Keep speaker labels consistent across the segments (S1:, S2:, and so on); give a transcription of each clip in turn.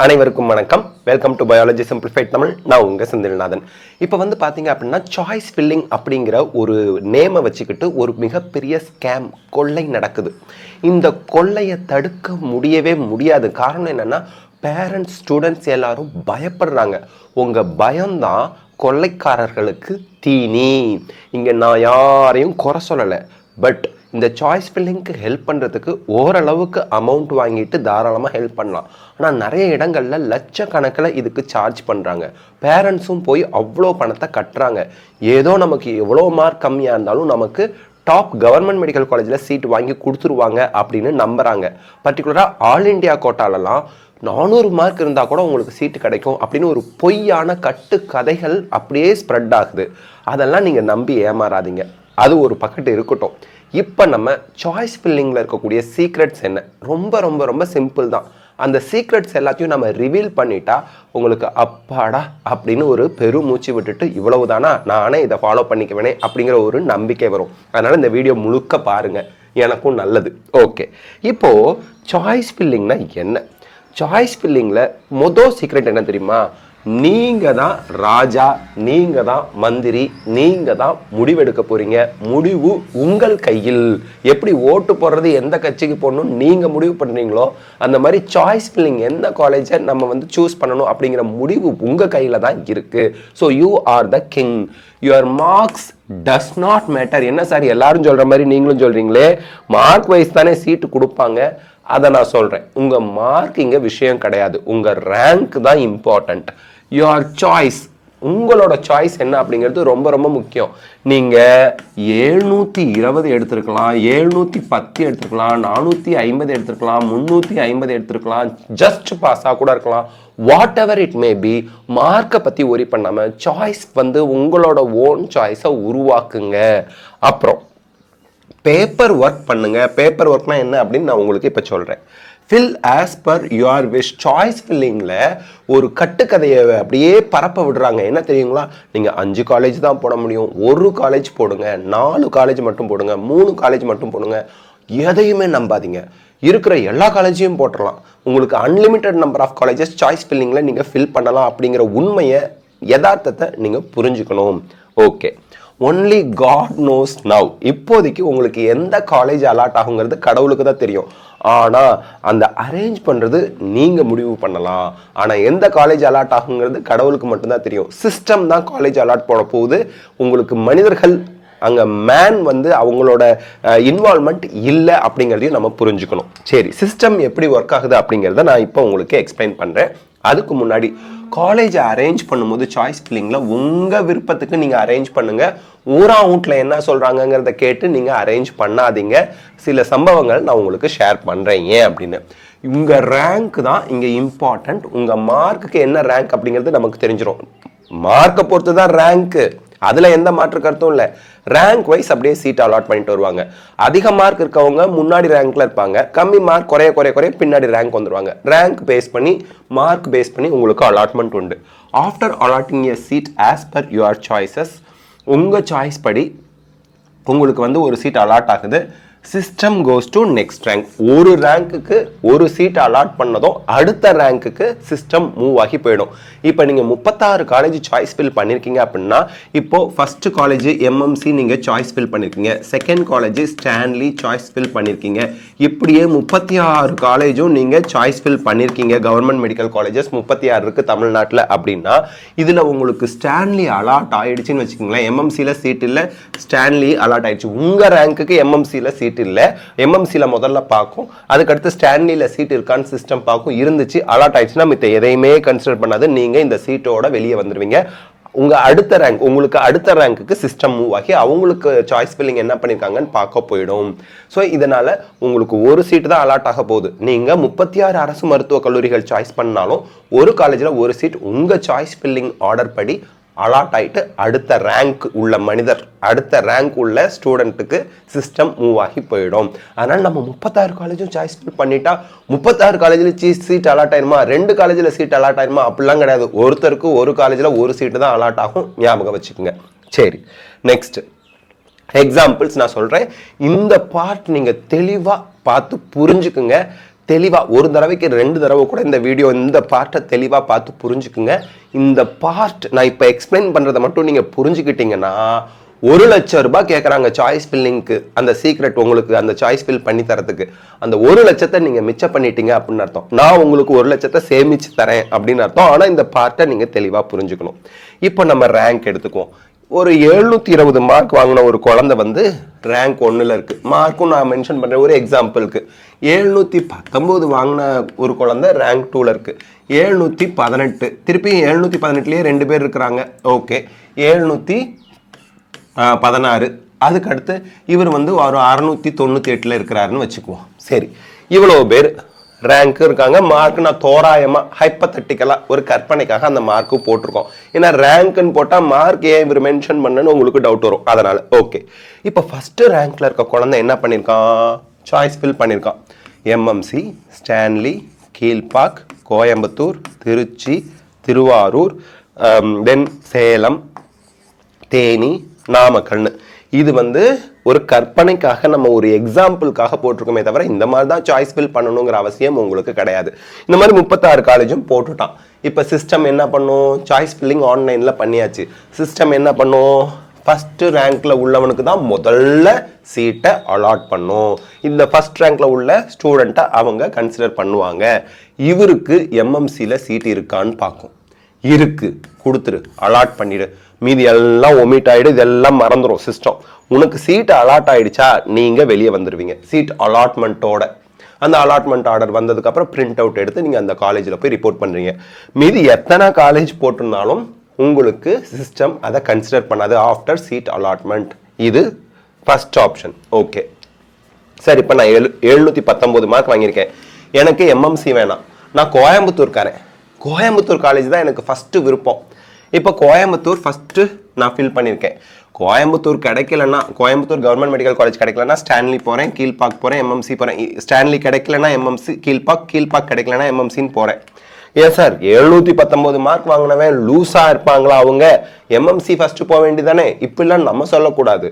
S1: அனைவருக்கும் வணக்கம். Welcome to biology simplified Tamil. நான் உங்க செந்தில்நாதன். இப்போ வந்து பார்த்தீங்க அப்படின்னா சாய்ஸ் ஃபில்லிங் அப்படிங்கிற ஒரு நேமை வச்சுக்கிட்டு ஒரு மிகப்பெரிய ஸ்கேம் கொள்ளை நடக்குது. இந்த கொள்ளையை தடுக்க முடியவே முடியாது. காரணம் என்னன்னா, பேரண்ட்ஸ் ஸ்டூடெண்ட்ஸ் எல்லாரும் பயப்படுறாங்க. உங்கள் பயம்தான் கொள்ளைக்காரர்களுக்கு தீனி. இங்கே நான் யாரையும் குறை சொல்லலை. பட் இந்த சாய்ஸ் ஃபில்லிங்க்கு ஹெல்ப் பண்ணுறதுக்கு ஓரளவுக்கு அமௌண்ட் வாங்கிட்டு தாராளமாக ஹெல்ப் பண்ணலாம். ஆனால் நிறைய இடங்களில் லட்சக்கணக்கில் இதுக்கு சார்ஜ் பண்ணுறாங்க. பேரண்ட்ஸும் போய் அவ்வளோ பணத்தை கட்டுறாங்க. ஏதோ நமக்கு எவ்வளோ மார்க் கம்மியாக இருந்தாலும் நமக்கு டாப் கவர்மெண்ட் மெடிக்கல் காலேஜில் சீட் வாங்கி கொடுத்துருவாங்க அப்படின்னு நம்புகிறாங்க. பர்டிகுலராக ஆல் இண்டியா கோட்டாலெல்லாம் 400 மார்க் இருந்தால் கூட உங்களுக்கு சீட்டு கிடைக்கும் அப்படின்னு ஒரு பொய்யான கட்டு கதைகள் அப்படியே ஸ்ப்ரெட் ஆகுது. அதெல்லாம் நீங்கள் நம்பி ஏமாறாதீங்க. அது ஒரு பக்கெட்டு இருக்கட்டும். இப்போ நம்ம சாய்ஸ் ஃபில்லிங்கில் இருக்கக்கூடிய சீக்ரெட்ஸ் என்ன? ரொம்ப ரொம்ப ரொம்ப சிம்பிள் தான். அந்த சீக்ரெட்ஸ் எல்லாத்தையும் நம்ம ரிவீல் பண்ணிட்டா உங்களுக்கு அப்பாடா அப்படின்னு ஒரு பெருமூச்சு விட்டுட்டு இவ்வளவு தானா, நானே இதை ஃபாலோ பண்ணிக்குவேனே அப்படிங்கிற ஒரு நம்பிக்கை வரும். அதனால் இந்த வீடியோ முழுக்க பாருங்கள், எனக்கும் நல்லது. ஓகே, இப்போது சாய்ஸ் ஃபில்லிங்னா என்ன? சாய்ஸ் ஃபில்லிங்கில் மொதல் சீக்ரெட் என்ன தெரியுமா? நீங்கள் தான் ராஜா, நீங்கள் தான் மந்திரி, நீங்கள் தான் முடிவெடுக்க போகிறீங்க. முடிவு உங்கள் கையில். எப்படி ஓட்டு போடுறது, எந்த கட்சிக்கு போடணும் நீங்கள் முடிவு பண்ணுறீங்களோ அந்த மாதிரி சாய்ஸ் ஃபில்லிங் எந்த காலேஜை நம்ம வந்து சூஸ் பண்ணணும் அப்படிங்கிற முடிவு உங்கள் கையில் தான் இருக்குது. So you are the king. Your marks does not matter. என்ன சார் எல்லாரும் சொல்கிற மாதிரி நீங்களும் சொல்கிறீங்களே, மார்க் வைஸ் தானே சீட்டு கொடுப்பாங்க. அதை நான் சொல்கிறேன், உங்கள் மார்க் இங்கே விஷயம் கிடையாது. உங்கள் ரேங்க் தான் இம்பார்ட்டண்ட். யுவர் சாய்ஸ், உங்களோட சாய்ஸ் என்ன அப்படிங்கிறது ரொம்ப ரொம்ப முக்கியம். நீங்கள் 720 எடுத்திருக்கலாம், 710 எடுத்திருக்கலாம், 450 எடுத்திருக்கலாம், 350 எடுத்திருக்கலாம், ஜஸ்ட் பாஸாக கூட இருக்கலாம். What ever it may be, மார்க்கை பற்றி ஒரி பண்ணாமல் சாய்ஸ் வந்து உங்களோட ஓன் சாய்ஸை உருவாக்குங்க. அப்புறம் பேப்பர் ஒர்க் பண்ணுங்க. பேப்பர் ஒர்க்னா என்ன அப்படின்னு நான் உங்களுக்கு இப்போ சொல்கிறேன். Fill as per your wish. Choice ஃபில்லிங்கில் ஒரு கட்டுக்கதையை அப்படியே பரப்ப விடுறாங்க. என்ன தெரியுங்களா? நீங்கள் 5 காலேஜ் தான் போட முடியும், 1 காலேஜ் போடுங்க, 4 காலேஜ் மட்டும் போடுங்க, 3 காலேஜ் மட்டும் போடுங்க. எதையுமே நம்பாதீங்க. இருக்கிற எல்லா காலேஜையும் போட்டுடலாம். உங்களுக்கு unlimited number of colleges choice ஃபில்லிங்கில் நீங்கள் ஃபில் பண்ணலாம் அப்படிங்கிற உண்மையை, யதார்த்தத்தை நீங்கள் புரிஞ்சுக்கணும். Okay, only God knows now. இப்போதைக்கு உங்களுக்கு எந்த காலேஜ் அலாட் ஆகுங்கிறது கடவுளுக்கு தான் தெரியும். ஆனால் அந்த அரேஞ்ச் பண்ணுறது நீங்கள் முடிவு பண்ணலாம். ஆனால் எந்த காலேஜ் அலாட் ஆகுங்கிறது கடவுளுக்கு மட்டும்தான் தெரியும். சிஸ்டம் தான் காலேஜ் அலாட் போட போகுது. உங்களுக்கு மனிதர்கள் அங்கே மேன் வந்து அவங்களோட இன்வால்மெண்ட் இல்லை அப்படிங்கிறதையும் நம்ம புரிஞ்சுக்கணும். சரி, சிஸ்டம் எப்படி ஒர்க் ஆகுது அப்படிங்கிறத நான் இப்போ உங்களுக்கு எக்ஸ்பிளைன் பண்ணுறேன். அதுக்கு முன்னாடி காலேஜை அரேஞ்ச் பண்ணும்போது சாய்ஸ் ஃபில்லிங்கில் உங்கள் விருப்பத்துக்கு நீங்கள் அரேஞ்ச் பண்ணுங்கள். ஊரா வீட்டில் என்ன சொல்கிறாங்கங்கிறத கேட்டு நீங்கள் அரேஞ்ச் பண்ணாதீங்க. சில சம்பவங்கள் நான் உங்களுக்கு ஷேர் பண்ணுறேன். ஏன் அப்படின்னு, உங்கள் ரேங்க் தான் இங்கே இம்பார்ட்டண்ட். உங்கள் மார்க்குக்கு என்ன ரேங்க் அப்படிங்கிறது நமக்கு தெரிஞ்சிடும். மார்க்கை பொறுத்து தான் ரேங்க்கு, அதில் எந்த மாற்று கருத்தும் இல்லை. ரேங்க் வைஸ் அப்படியே சீட் அலாட் பண்ணிட்டு வருவாங்க. அதிக மார்க் இருக்கவங்க முன்னாடி ரேங்க்ல இருப்பாங்க, கம்மி மார்க் குறைய குறைய குறைய பின்னாடி ரேங்க் வந்துடுவாங்க. ரேங்க் பேஸ் பண்ணி, மார்க் பேஸ் பண்ணி உங்களுக்கு அலாட்மெண்ட் உண்டு. After allotting a seat as per your choices, உங்கள் சாய்ஸ் படி உங்களுக்கு வந்து ஒரு சீட் அலாட் ஆகுது. System goes to next rank. ஒரு ரேங்க்குக்கு ஒரு சீட் அலாட் பண்ணதும் அடுத்த ரேங்க்குக்கு சிஸ்டம் மூவ் ஆகி போயிடும். இப்போ நீங்கள் 36 காலேஜ் சாய்ஸ் ஃபில் பண்ணியிருக்கீங்க அப்படின்னா, இப்போது ஃபர்ஸ்ட் காலேஜ் எம்எம்சி நீங்கள் சாய்ஸ் ஃபில் பண்ணியிருக்கீங்க, second college Stanley choice fill பண்ணியிருக்கீங்க. இப்படியே 36 காலேஜும் நீங்கள் சாய்ஸ் ஃபில் பண்ணியிருக்கீங்க. கவர்மெண்ட் மெடிக்கல் காலேஜஸ் 36 இருக்குது தமிழ்நாட்டில். அப்படின்னா இதில் உங்களுக்கு ஸ்டான்லி அலாட் ஆகிடுச்சின்னு வச்சுக்கோங்களேன். எம்எம்சியில் சீட் இல்லை, ஸ்டான்லி அலாட் ஆகிடுச்சு. உங்கள் ரேங்க்குக்கு எம்எம்சியில் சீட் இல்லை. எம்எம்சியில் முதல்ல பார்க்கும், அதுக்கடுத்து ஸ்டான்லியில் சீட் இருக்கான்னு சிஸ்டம் பார்க்கும். இருந்துச்சு, அலாட் ஆயிடுச்சுன்னா மித்த எதையுமே கன்சிடர் பண்ணாது. நீங்கள் இந்த சீட்டோட வெளியே வந்துடுவீங்க. உங்கள் அடுத்த ரேங்க், உங்களுக்கு அடுத்த ரேங்க்குக்கு சிஸ்டம் மூவ் ஆகி அவங்களுக்கு சாய்ஸ் ஃபில்லிங் என்ன பண்ணியிருக்காங்கன்னு பார்க்க போயிடும். ஸோ இதனால் உங்களுக்கு ஒரு சீட்டு தான் அலாட் ஆக போகுது. நீங்கள் 36 அரசு மருத்துவக் கல்லூரிகள் சாய்ஸ் பண்ணாலும் ஒரு காலேஜில் ஒரு சீட் உங்கள் சாய்ஸ் ஃபில்லிங் ஆர்டர் படி அலாட் ஆகிட்டு அடுத்த ரேங்க் உள்ள மனிதர், அடுத்த ரேங்க் உள்ள ஸ்டூடெண்ட்டுக்கு சிஸ்டம் மூவ் ஆகி போயிடும். அதனால் நம்ம 36 காலேஜும் சாய்ஸ் ஃபில் பண்ணிட்டா 36 காலேஜில் சீட் அலாட் ஆயிருமா, 2 காலேஜில் சீட் அலாட் ஆயிருமா அப்படிலாம் கிடையாது. ஒருத்தருக்கு ஒரு காலேஜில் ஒரு சீட்டு தான் அலாட் ஆகும். ஞாபகம் வச்சுக்கோங்க. சரி, நெக்ஸ்ட் எக்ஸாம்பிள்ஸ் நான் சொல்கிறேன். இந்த பார்ட் நீங்கள் தெளிவாக பார்த்து புரிஞ்சுக்குங்க. தெளிவாக ஒரு தடவைக்கு 2 தடவை கூட இந்த வீடியோ இந்த பார்ட்டை தெளிவாக பார்த்து புரிஞ்சுக்குங்க. இந்த பார்ட் நான் இப்போ எக்ஸ்பிளைன் பண்ணுறதை மட்டும் நீங்கள் புரிஞ்சுக்கிட்டீங்கன்னா 1,00,000 ரூபாய் கேட்குறாங்க சாய்ஸ் ஃபில்லிங்க்கு. அந்த சீக்ரெட் உங்களுக்கு அந்த சாய்ஸ் ஃபில் பண்ணி தரத்துக்கு அந்த 1,00,000 நீங்கள் மிச்சம் பண்ணிட்டீங்க அப்படின்னு அர்த்தம். நான் உங்களுக்கு 1,00,000 சேமிச்சு தரேன் அப்படின்னு அர்த்தம். ஆனால் இந்த பார்ட்டை நீங்கள் தெளிவாக புரிஞ்சுக்கணும். இப்போ நம்ம ரேங்க் எடுத்துக்குவோம். ஒரு 720 மார்க் வாங்கின ஒரு குழந்தை வந்து ரேங்க் 1ல் இருக்கு. மார்க்கும் நான் மென்ஷன் பண்ணுறேன் ஒரு எக்ஸாம்பிளுக்கு. 719 வாங்கின ஒரு குழந்தை ரேங்க் 2ல் இருக்கு. 718 திருப்பி 718லேயே 2 பேர் இருக்கிறாங்க. ஓகே 716 அதுக்கடுத்து இவர் வந்து ஒரு 698 இருக்கிறாருன்னு வச்சுக்குவோம். சரி இவ்வளோ பேர் ரேங்க் இருக்காங்க. மார்க் நான் தோராயமாக ஹைப்பத்தட்டிக்கலாக ஒரு கற்பனைக்காக அந்த மார்க்கு போட்டிருக்கோம். ஏன்னா ரேங்க்னு போட்டால் மார்க் ஏன் இவர் மென்ஷன் பண்ணணும்னு உங்களுக்கு டவுட் வரும். அதனால் ஓகே இப்போ ஃபஸ்ட்டு ரேங்க்கில் இருக்க குழந்தை என்ன பண்ணியிருக்கான்? சாய்ஸ் ஃபில் பண்ணியிருக்கான். எம்எம்சி, ஸ்டான்லி, கீழ்பாக், கோயம்புத்தூர், திருச்சி, திருவாரூர், தென் சேலம், தேனி, நாமக்கல்னு. இது வந்து ஒரு கற்பனைக்காக நம்ம ஒரு எக்ஸாம்பிளுக்காக போட்டிருக்கோமே தவிர இந்த மாதிரி தான் சாய்ஸ் ஃபில் பண்ணணுங்கிற அவசியம் உங்களுக்கு கிடையாது. இந்த மாதிரி 36 காலேஜும் போட்டுட்டான். இப்போ சிஸ்டம் என்ன பண்ணும்? சாய்ஸ் ஃபில்லிங் ஆன்லைனில் பண்ணியாச்சு. சிஸ்டம் என்ன பண்ணும்? ஃபஸ்ட்டு ரேங்க்கில் உள்ளவனுக்கு தான் முதல்ல சீட்டை அலாட் பண்ணும். இந்த ஃபஸ்ட் ரேங்க்கில் உள்ள ஸ்டூடெண்ட்டை அவங்க கன்சிடர் பண்ணுவாங்க. இவருக்கு எம்எம்சியில் சீட் இருக்கான்னு பார்க்கும். இருக்கு கொடுத்துரு, அலாட் பண்ணிடு. மீதி எல்லாம் ஒமிட் ஆகிடு, இதெல்லாம் மறந்துடும் சிஸ்டம். உனக்கு சீட் அலாட் ஆகிடுச்சா நீங்கள் வெளியே வந்துடுவீங்க சீட் அலாட்மெண்ட்டோட. அந்த அலாட்மெண்ட் ஆர்டர் வந்ததுக்கப்புறம் பிரிண்ட் அவுட் எடுத்து நீங்கள் அந்த காலேஜில் போய் ரிப்போர்ட் பண்ணுறீங்க. மீதி எத்தனை காலேஜ் போட்டிருந்தாலும் உங்களுக்கு சிஸ்டம் அதை கன்சிடர் பண்ணாது ஆஃப்டர் சீட் அலாட்மெண்ட். இது ஃபர்ஸ்ட் ஆப்ஷன். ஓகே சார் இப்போ நான் 719 மார்க் வாங்கியிருக்கேன். எனக்கு எம்எம்சி வேணாம். நான் கோயம்புத்தூர்காரன். கோயம்புத்தூர் காலேஜ் தான் எனக்கு ஃபஸ்ட்டு விருப்பம். இப்போ கோயம்புத்தூர் ஃபஸ்ட்டு நான் ஃபில் பண்ணியிருக்கேன். கோயம்புத்தூர் கிடைக்கலன்னா, கோயம்புத்தூர் கவர்மெண்ட் மெடிக்கல் காலேஜ் கிடைக்கலன்னா ஸ்டான்லி போகிறேன், கீழ்பாக் போகிறேன், எம்எம்சி போகிறேன். ஸ்டான்லி கிடைக்கலன்னா எம்எம்சி, கீழ்பாக் கிடைக்கலன்னா எம்எம்சின்னு போகிறேன். ஏன் சார் 719 மார்க் வாங்கினவன் லூஸாக இருப்பாங்களா? அவங்க எம்எம்சி ஃபஸ்ட்டு போக வேண்டியதானே? இப்படிலாம் நம்ம சொல்லக்கூடாது.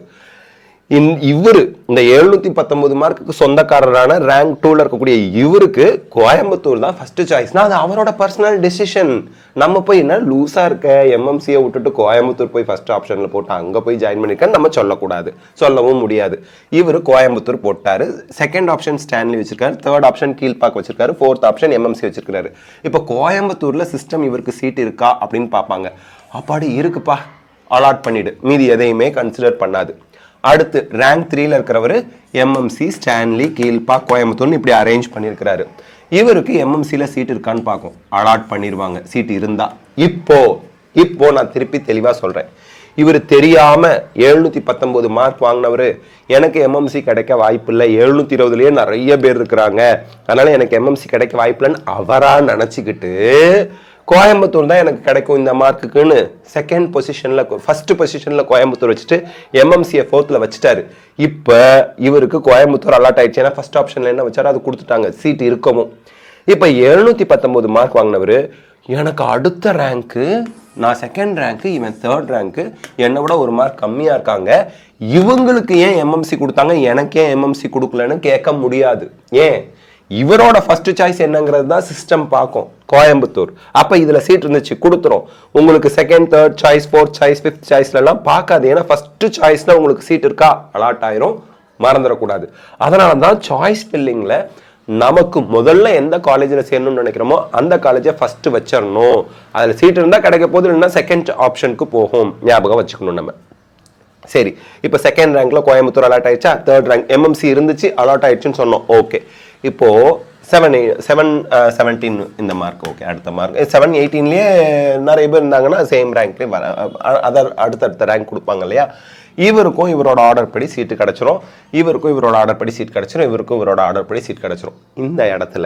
S1: இவரு இந்த 719 மார்க்குக்கு சொந்தக்காரரான ரேங்க் 2ல இருக்கக்கூடிய இவருக்கு கோயம்புத்தூர் தான் ஃபர்ஸ்ட் சாய்ஸ்னா அது அவரோட பர்சனல் டெசிஷன். நம்ம போய் என்ன லூஸா இருக்க எம்எம்சியை விட்டுட்டு கோயம்புத்தூர் போய் ஃபர்ஸ்ட் ஆப்ஷன்ல போட்டு அங்க போய் ஜாயின் பண்ணிருக்கேன்னு நம்ம சொல்லக்கூடாது, சொல்லவும் முடியாது. இவர் கோயம்புத்தூர் போட்டாரு. செகண்ட் ஆப்ஷன் ஸ்டான்லி வச்சிருக்காரு, தேர்ட் ஆப்ஷன் கீழ்பாக் வச்சிருக்காரு, ஃபோர்த் ஆப்ஷன் எம்எம்சி வச்சிருக்காரு. இப்போ கோயம்புத்தூர்ல சிஸ்டம் இவருக்கு சீட் இருக்கா அப்படின்னு பார்ப்பாங்க. அப்பாடி இருக்குப்பா, அலாட் பண்ணிடு, மீதி எதையுமே கன்சிடர் பண்ணாது. அடுத்து ரேங்க் 3ல இருக்கிறவர் எம்எம்சி, ஸ்டான்லி, கீழ்பாக், கோயம்புத்தூர்னு இப்படி அரேஞ்ச் பண்ணியிருக்கிறாரு. இவருக்கு எம்எம்சியில் சீட் இருக்கான்னு பார்க்கும், அலாட் பண்ணிடுவாங்க சீட் இருந்தா. இப்போ நான் திருப்பி தெளிவாக சொல்கிறேன். இவர் தெரியாமல் 719 மார்க் வாங்கினவர் எனக்கு எம்எம்சி கிடைக்க வாய்ப்பு இல்லை, 720லேயே நிறைய பேர் இருக்கிறாங்க, அதனால எனக்கு எம்எம்சி கிடைக்க வாய்ப்பு இல்லைன்னு அவராக நினச்சிக்கிட்டு கோயம்புத்தூர் தான் எனக்கு கிடைக்கும் இந்த மார்க்குன்னு செகண்ட் பொசிஷனில், ஃபர்ஸ்ட் பொசிஷனில் கோயம்புத்தூர் வச்சுட்டு எம்எம்சியை 4th வச்சுட்டாரு. இப்போ இவருக்கு கோயம்புத்தூர் அலாட் ஆயிடுச்சு. ஏன்னா ஃபர்ஸ்ட் ஆப்ஷனில் என்ன வச்சாரோ அது கொடுத்துட்டாங்க, சீட் இருக்கவும். இப்போ 719 மார்க் வாங்கினவர் எனக்கு அடுத்த ரேங்க்கு, நான் செகண்ட் ரேங்க்கு, இவன் தேர்ட் ரேங்க்கு, என்னை விட ஒரு மார்க் கம்மியாக இருக்காங்க, இவங்களுக்கு ஏன் எம்எம்சி கொடுத்தாங்க எனக்கு ஏன் எம்எம்சி கொடுக்கலன்னு கேட்க முடியாது. ஏன்? இவரோட ஃபர்ஸ்ட் சாய்ஸ் என்னங்கிறது தான் சிஸ்டம் பார்க்கும், கோயம்புத்தூர். அப்போ இதில் சீட் இருந்துச்சு கொடுத்துரும். உங்களுக்கு second, third choice, fourth choice, fifth சாய்ஸ்லாம் பார்க்காது. ஏன்னா ஃபர்ஸ்ட் சாய்ஸில் உங்களுக்கு சீட் இருக்கா அலாட் ஆயிரும், மறந்துடக்கூடாது. அதனால தான் சாய்ஸ் ஃபில்லிங்கில் நமக்கு முதல்ல எந்த காலேஜில் சேரணும்னு நினைக்கிறோமோ அந்த காலேஜை ஃபர்ஸ்ட் வச்சிடணும். அதில் சீட் இருந்தால் கிடைக்க போது, இல்லைன்னா செகண்ட் ஆப்ஷனுக்கு போகும், ஞாபகம் வச்சுக்கணும் நம்ம. சரி, இப்போ செகண்ட் ரேங்க்ல கோயம்புத்தூர் அலாட் ஆயிடுச்சா, தேர்ட் ரேங்க் எம்எம்சி இருந்துச்சு அலாட் ஆயிடுச்சுன்னு சொன்னோம். ஓகே, இப்போ 717 இந்த மார்க். ஓகே, அடுத்த மார்க் 718லேயே நிறைய பேர் இருந்தாங்கன்னா சேம் ரேங்க்லேயே வர அடுத்தடுத்த ரேங்க் கொடுப்பாங்க இல்லையா. இவருக்கும் இவரோட ஆர்டர் படி சீட்டு கிடச்சிரும், இவருக்கும் இவரோட ஆர்டர் படி சீட் கிடச்சிரும், இவருக்கும் இவரோட ஆர்டர் படி சீட் கிடச்சிரும். இந்த இடத்துல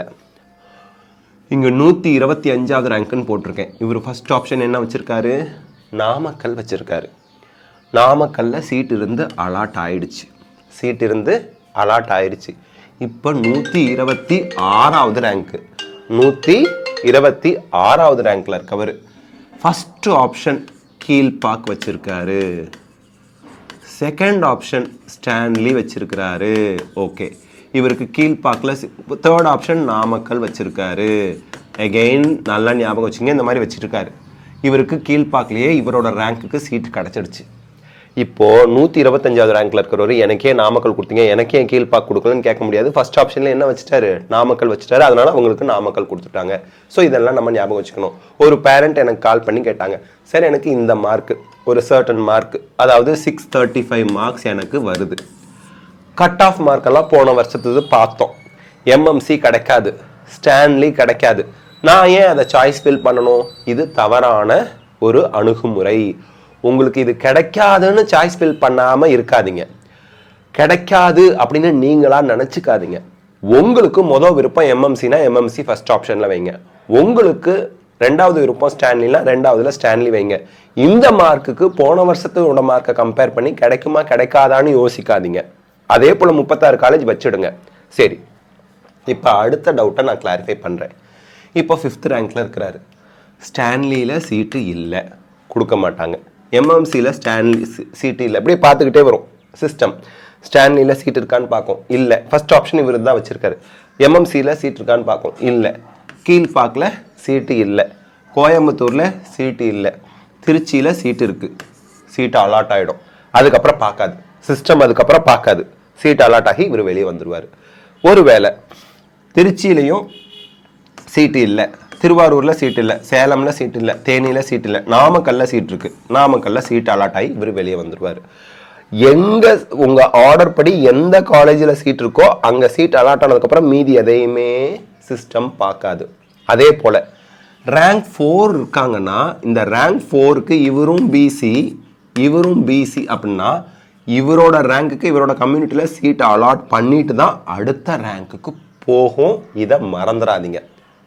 S1: இங்கே 125வது ரேங்க்குன்னு போட்டிருக்கேன். இவர் ஃபர்ஸ்ட் ஆப்ஷன் என்ன வச்சுருக்காரு? நாமக்கல் வச்சுருக்காரு. நாமக்கல்லில் சீட் இருந்து அலாட் ஆயிடுச்சு, சீட் இருந்து அலாட் ஆயிடுச்சு. இப்போ 126வது ரேங்க்கு, 126வது ரேங்க்ல இருக்கவர் ஃபர்ஸ்ட் ஆப்ஷன் கீழ்பாக் வச்சிருக்காரு, செகண்ட் ஆப்ஷன் ஸ்டான்லி வச்சிருக்கிறாரு. ஓகே, இவருக்கு கீழ்பாக்கில் தேர்ட் ஆப்ஷன் நாமக்கல் வச்சுருக்காரு. அகெயின் நல்லா ஞாபகம் வச்சுங்க, இந்த மாதிரி வச்சுருக்காரு. இவருக்கு கீழ்பாக்கிலேயே இவரோட ரேங்க்குக்கு சீட் கிடச்சிடுச்சு. இப்போது 125வது ரேங்க்கில் இருக்கிறவர் எனக்கே நாமக்கல் கொடுத்தீங்க, எனக்கே கீழ்பாக் கொடுக்கலன்னு கேட்க முடியாது. ஃபர்ஸ்ட் ஆப்ஷனில் என்ன வச்சுட்டாரு, நாமக்கல் வச்சுட்டாரு. அதனால் அவங்களுக்கு நாமக்கல் கொடுத்துட்டாங்க. ஸோ இதெல்லாம் நம்ம ஞாபகம் வச்சுக்கணும். ஒரு பேரண்ட் எனக்கு கால் பண்ணி கேட்டாங்க, சார் எனக்கு இந்த மார்க்கு, ஒரு சர்டன் மார்க், அதாவது 635 மார்க்ஸ் எனக்கு வருது. கட் ஆஃப் மார்க்கெல்லாம் போன வருஷத்துக்கு பார்த்தோம். எம்எம்சி கிடைக்காது, ஸ்டான்லி கிடைக்காது. நான் ஏன் அதை சாய்ஸ் ஃபில் பண்ணணும்? இது தவறான ஒரு அணுகுமுறை. உங்களுக்கு இது கிடைக்காதுன்னு சாய்ஸ் ஃபில் பண்ணாமல் இருக்காதீங்க. கிடைக்காது அப்படின்னு நீங்களாக நினச்சிக்காதீங்க. உங்களுக்கு மொதல் விருப்பம் எம்எம்சினா எம்எம்சி ஃபர்ஸ்ட் ஆப்ஷனில் வைங்க. உங்களுக்கு ரெண்டாவது விருப்பம் ஸ்டான்லினா ரெண்டாவதுல ஸ்டான்லி வைங்க. இந்த மார்க்குக்கு போன வருஷத்தோட மார்க்கை கம்பேர் பண்ணி கிடைக்குமா கிடைக்காதான்னு யோசிக்காதீங்க. அதே போல் 36 காலேஜ் வச்சுடுங்க. சரி, இப்போ அடுத்த டவுட்டை நான் கிளாரிஃபை பண்ணுறேன். இப்போ 5th ரேங்க்கில் இருக்கிறாரு. ஸ்டான்லியில் சீட்டு இல்லை, கொடுக்க மாட்டாங்க. எம்எம்சியில் ஸ்டான்லி சீட்டு இல்லை. அப்படியே பார்த்துக்கிட்டே வரும் சிஸ்டம். ஸ்டான்லியில் சீட் இருக்கான்னு பார்க்கும், இல்லை. ஃபர்ஸ்ட் ஆப்ஷன் இவர் தான் வச்சுருக்காரு. எம்எம்சியில் சீட் இருக்கான்னு பார்க்கும், இல்லை. கீழ்பாக்கில் சீட்டு இல்லை. கோயம்புத்தூரில் சீட்டு இல்லை. திருச்சியில் சீட்டு இருக்குது. சீட்டு அலாட் ஆகிடும். அதுக்கப்புறம் பார்க்காது சிஸ்டம். அதுக்கப்புறம் பார்க்காது. சீட்டு அலாட் ஆகி இவர் வெளியே வந்துடுவார். ஒருவேளை திருச்சியிலையும் சீட்டு இல்லை, திருவாரூரில் சீட் இல்லை, சேலமில் சீட் இல்லை, தேனியில் சீட் இல்லை, நாமக்கல்ல சீட் இருக்குது. நாமக்கல்ல சீட் அலாட் ஆகி இவர் வெளியே வந்துடுவார். எங்கே உங்கள் ஆர்டர் படி எந்த காலேஜில் சீட் இருக்கோ அங்கே சீட் அலாட் ஆனதுக்கப்புறம் மீதி எதையுமே சிஸ்டம் பார்க்காது. அதே போல் ரேங்க் 4 இருக்காங்கன்னா இந்த ரேங்க் 4க்கு இவரும் பிசி இவரும் பிசி அப்படின்னா இவரோட ரேங்க்குக்கு இவரோட கம்யூனிட்டியில் சீட் அலாட் பண்ணிட்டு தான் அடுத்த ரேங்க்குக்கு போகும். இதை மறந்துடாதீங்க.